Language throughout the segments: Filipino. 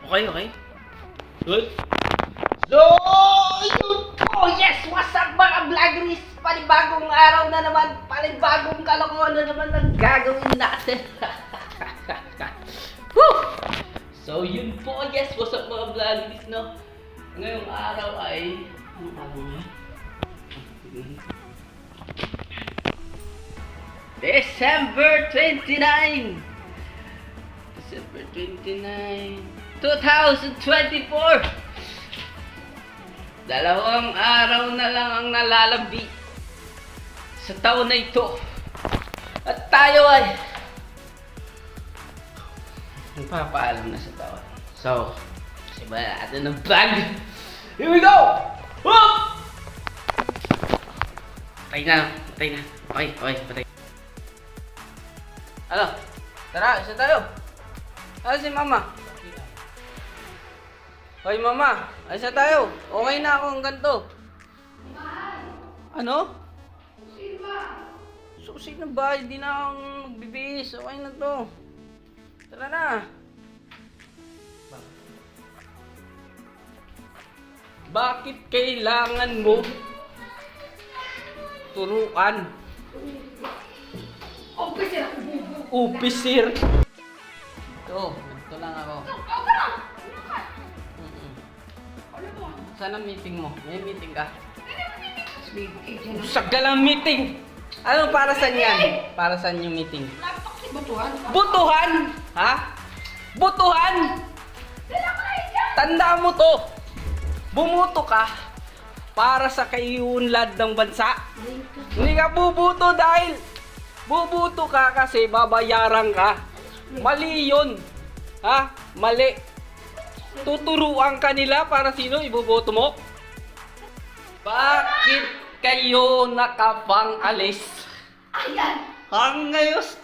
Okay, okay. Good. So, yun po! Yes! What's up mga vloggeries? Panibagong araw na naman, panibagong kalokohan na naman ang gagawin natin. Woo! So, yun po. Yes, what's up mga vloggeries, no? Ngayong araw ay... Anong araw niya? December 29! December 29, 2024! Dalawang araw na lang ang nalalabi sa taon na ito. At tayo ay magpapaalam na sa taon. So, simulan natin ng vlog. Here we go! Whoop! Patay na. Okay, patay. Ano? Tara, isa tayo. Ano si mama? Hoy mama, ayos na tayo. Okay na ako ang ganito. Ano? Susi na ba? Hindi na akong magbibihis. Okay na to. Tara na. Bakit kailangan mo turuan? Officer. Ito lang ako. Saan ang meeting mo? May meeting ka? Sagal ang meeting! Ano para saan yan? Para saan yung meeting? Butuhan! Ha? Butuhan! Tandaan mo to! Bumuto ka para sa kaiunlad ng bansa. Hindi ka bubuto dahil bubuto ka kasi babayaran ka. Mali yun. Ha? Mali. Tuturuan ka nila para sino iboboto mo? Bakit kayo nakapang-alis? Ayan! Ang ayos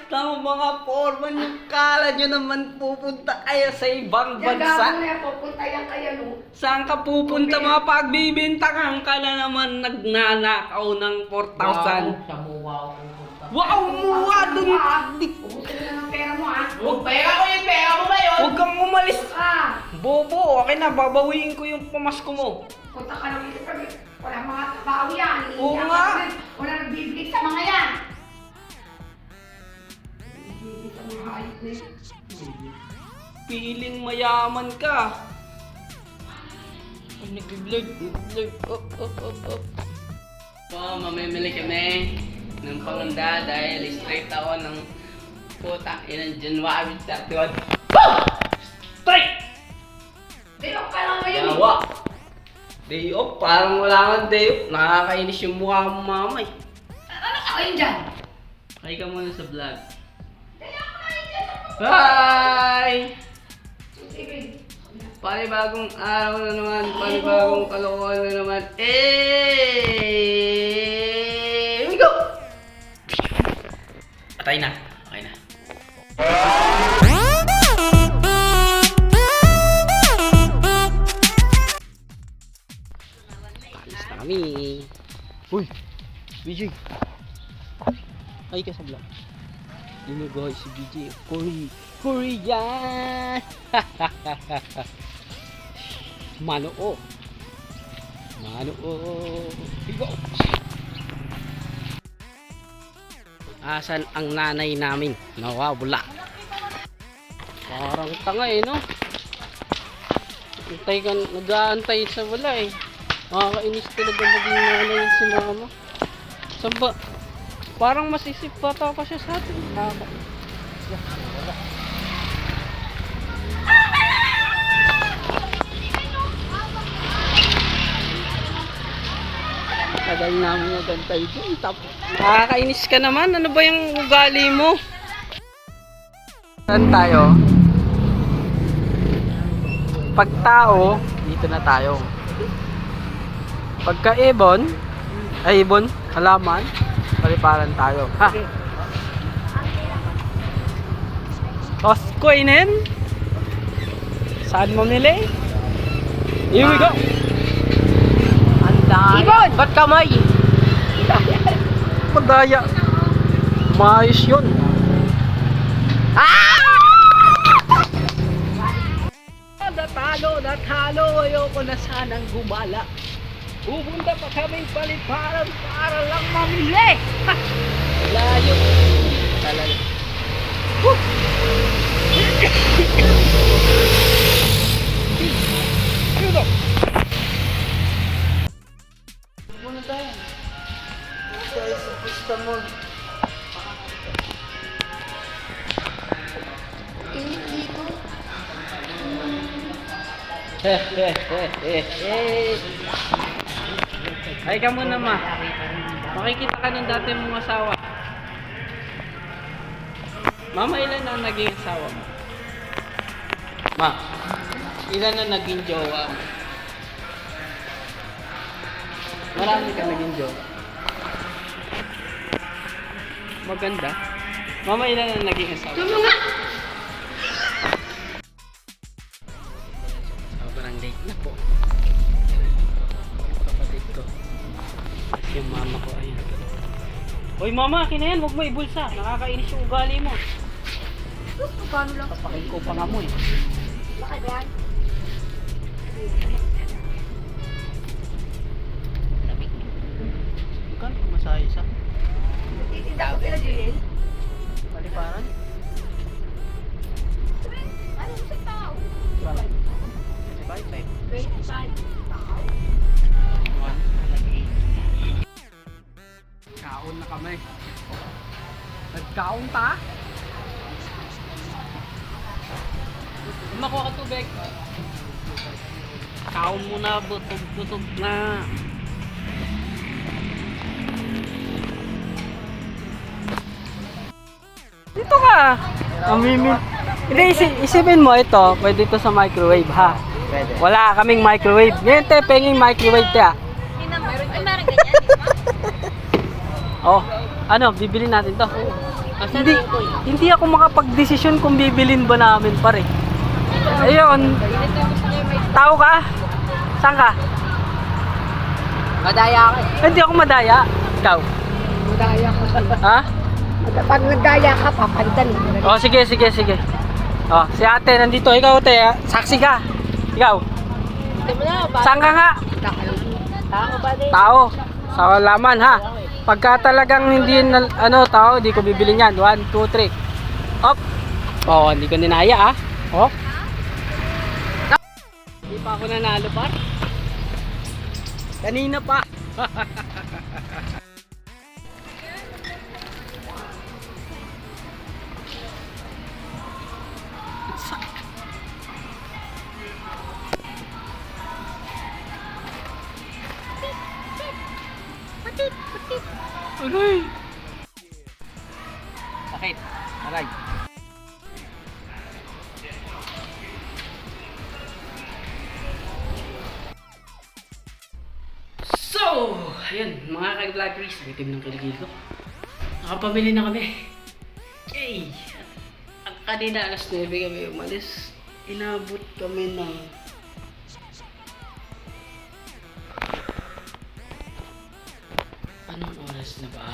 ng mga foreman yung kala nyo naman pupunta kayo sa ibang Yaga mo bansa. na pupunta yan kaya no? Saan ka pupunta mga pagbibintangan ka na naman nagnanakaw ng 4,000? Sa muwa ako pupunta. Wow, muwa dun! Pupunta na ng pera mo ha? Pera ko yung pera mo ngayon. Huwag kang umalis! Ah! Bobo, okay na, babawiin ko yung pamasko mo. Punta ka lang dito sabi. Wala mga tao yan. Oo Iiyak nga. ka rin. Wala nagbibigay sa mga yan. Nagbibigay sa mga hayop na yan. Piling mayaman ka. Ay, nag-vlog. Op. So, mamimili kami ng panganda dahil straight ako ng putang inang January 31. Boom! Straight! Day off ka lang ngayon eh. Yawa! Day off? Parang wala kang day off. Nakakainis yung mukha mo mama eh. Ano ka kayo dyan? Kaya ka muna sa vlog. Kaya ako na yun dyan. Bye! Sige. Panibagong araw na naman, panibagong kalokohan na naman. Here we go! Patay na. Okay na. Alis na kami. Uy! BJ! Ay ka sa vlog. Yun na guys, si BJ. Korean! Manoo. Higo. Asan ang nanay namin? Nawawala. Parang tanga eh, no? Nag-aantay sa wala eh. Makakainis talaga maging nanay si mama. Saan ba? Parang masisip bata pa siya sa atin. Nakakainis. Wala. Tagal namin nagantay dun. Nakakainis ka naman. Ano ba yung ugali mo? Saan tayo? Pag tao, dito na tayo. Pagka ibon, halaman, paliparan tayo. Ha? Oskoinen? Saan mo nili? Here we go! Ibon! Ba't kamay? Madaya. Maayos yun. halo na talo, ayoko na sanang gumala. Pupunta pa kaming paliparan para lang mamili. Ha! Layo. Talala. Woo! Yun o. Muna tayo. Tayo sa pista mo. Ay ka muna ma. Makikita ka ng dati mong asawa. Mama, ilan na naging asawa mo? Ma, ilan na naging jowa mo? Marami ka naging jowa. Maganda. Mama, ilan na naging asawa? Sobrang late na po. Kapatid ko. Tapos yung mama ko, ayun. Hoy mama, akin na yan. Huwag mo ibulsa. Nakakainis yung ugali mo. Paano lang? Papakain ko pa nga mo eh. Bakit yan? Magkano masahe sa? Titinda ko sila din. Maliparan? Ano sa tao? Bakit? 25. 25 tao. Kaon na kami. Nagkaon ta? Makuha ka tubig. Kaon muna, butog-butog na. Dito ka. Amimi. Hindi, isipin mo ito. Pwede ito sa microwave ha. Pwede. Wala kaming microwave. Ngayon te, penging microwave te ha. Meron ganyan, di ba? Oh, ano, bibili natin to. Hindi ako makapag-desisyon kung bibilin ba namin pare. Ayun. Tao ka? Saan ka? Madaya ka. Hindi ako madaya. Ikaw? Madaya ka. Ha? Pag nagdaya ka, papalitan mo. Oh, sige. Oh, si ate nandito. Ikaw ate, ha? Saksi ka. Ikaw? Saan ka nga? Tao ba din? Tao. Sa laman ha. Pagka talagang hindi tao, di ko bibili niyan. 1, 2, 3. Up. Oh, hindi ko ninaya ah. Oh. Hindi pa ako nanalo par. Kanina pa. Aray! Sakit. Aray. So, ayun, mga ka-vloggers, bitim ng kiligil ko. Nakapamili na kami. Okay. Ang kanina, alas 9 kami umalis. Inabot kami ng anong oras na ba?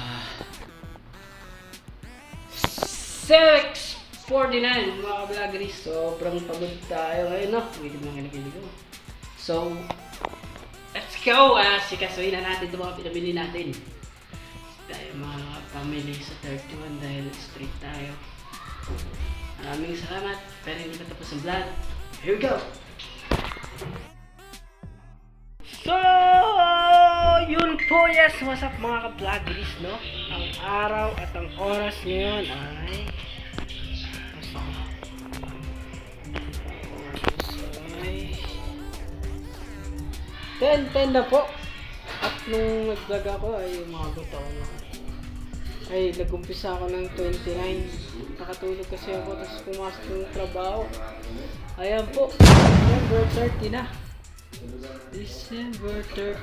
6:49 mga ka-vloggers. Sobrang pagod tayo ngayon, no? Bitim ng kiligil ko. So, let's go! Sikasuhin na natin itong mga pinabili natin. Tayo mga family sa 31 dahil straight tayo. Maraming salamat, pero hindi pa tapos ang vlog. Here we go! So, yun po, yes! What's up mga ka-vloggers, no? Ang araw at ang oras ngayon ay... 10 na po. At nung nag-vlog ako ay umagot ako na. Ay nag-umpisa ako ng 29. Nakatulog kasi ako tapos pumasok ng trabaho. Ayan po. December 30 na. December 30.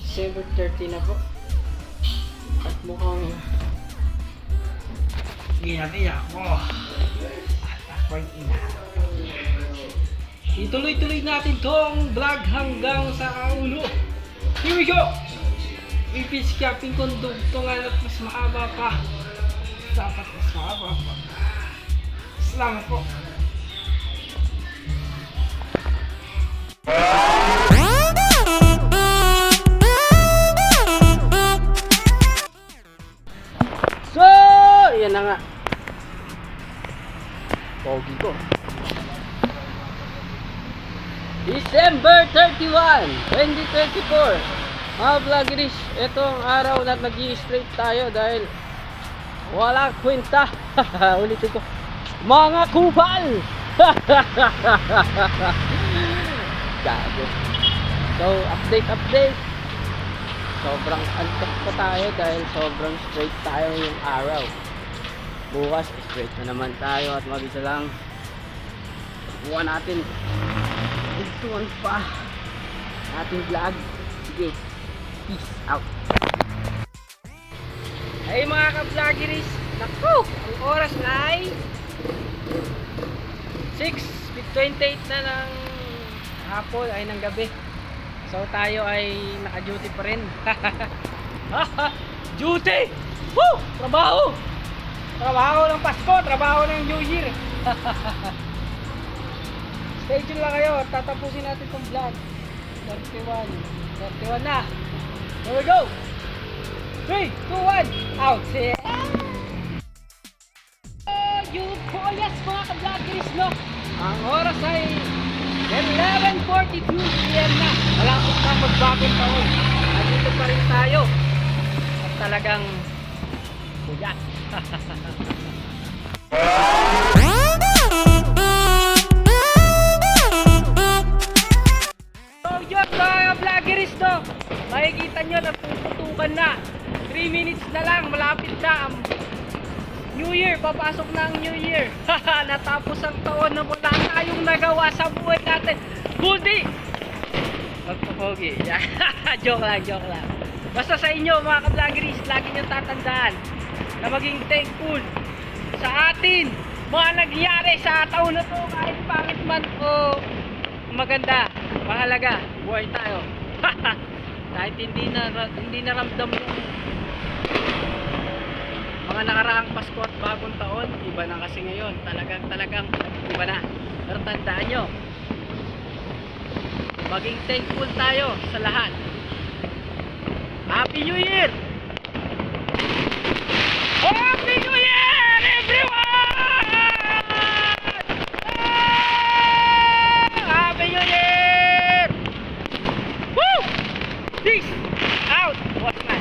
December 30 na po. At mukhang ginamaya ko. At ako'y ina. Ituloy-tuloy natin tong vlog hanggang sa ulo. Here we go! Ipiskapin kong dugtungan at mas mahaba pa. Dapat mas mahaba pa. Salamat po. So, yan na nga. Pogi ko. December 31, 2024. Mga vloggeries, ito ang araw na nag-i-straight tayo dahil walang kwenta. Ulitin ko. Mga kupal! Gago. So, update. Sobrang antok pa tayo dahil sobrang straight tayo yung araw. Bukas, straight na naman tayo at mag-isa lang. Buka natin. Ituan pa ating vlog. Sige, peace out. Hey mga ka-vloggeries, naku, ang oras ay 6:28 na ng hapon ay ng gabi. So tayo ay naka-duty pa rin. Duty! Woo! Trabaho! Trabaho ng Pasko, trabaho ng New Year. Stay tuned lang kayo, tatapusin natin itong vlog. 31 na. Here we go! 3, 2, 1, out! Yung yes mga ka-vloggeries, no? Ang oras ay 11:42 PM na. Malapit na magbagong taon. Nandito pa rin tayo. At talagang buyat. Yun mga vloggeries, no? Makikita nyo na puputukan na 3 minutes na lang, malapit na ang New Year, papasok na ang New Year. Natapos ang taon na wala tayong nagawa sa buhay natin, kundi magpapogi. Joke lang. Basta sa inyo mga ka-vloggeries, lagi nyo tatandaan na maging thankful sa atin mga nangyari sa taon na to, kahit pangit man o maganda, mahalaga, buhay tayo. Kahit hindi naramdam yung mga nakaraang Pasko at bagong taon, iba na kasi ngayon, talagang iba na. Pero tandaan nyo, maging thankful tayo sa lahat. Happy New Year! Happy New Year everyone! Happy New Year! Woo! Peace out! What's that?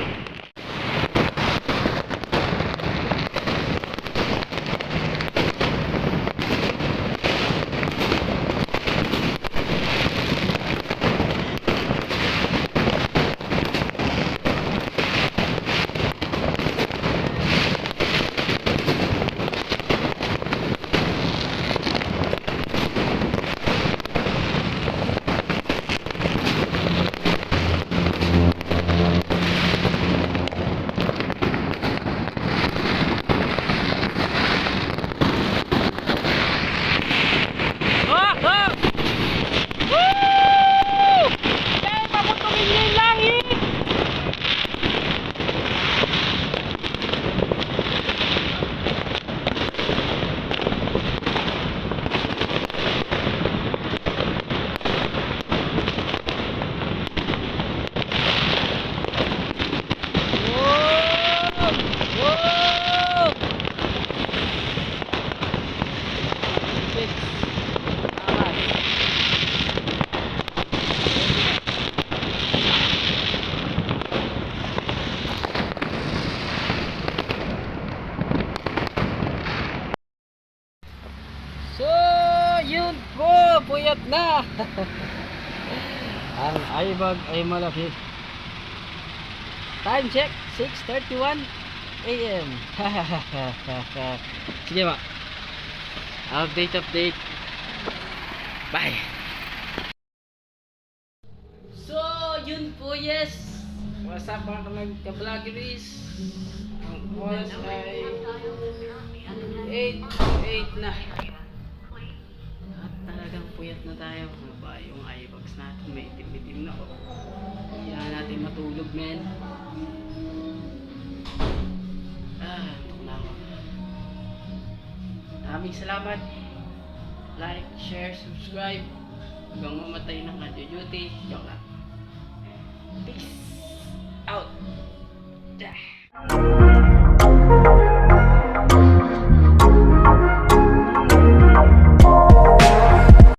So, yun po, puyat na. Ang aibag ay malaki. Time check, 6:31 AM. Sige ma. Update. Bye. So, yun po, yes. What's up mga ka-vloggeries? Ang oras ay 8 na. At talagang puyat na tayo. Ano ba yung eyebags natin? May itim-itim na ako. Hindi na natin matulog, men. Ito na ako. Maraming salamat. Like, share, subscribe. Hanggang mamatay ng Radio Duty. Joke lang. Peace out. Dah.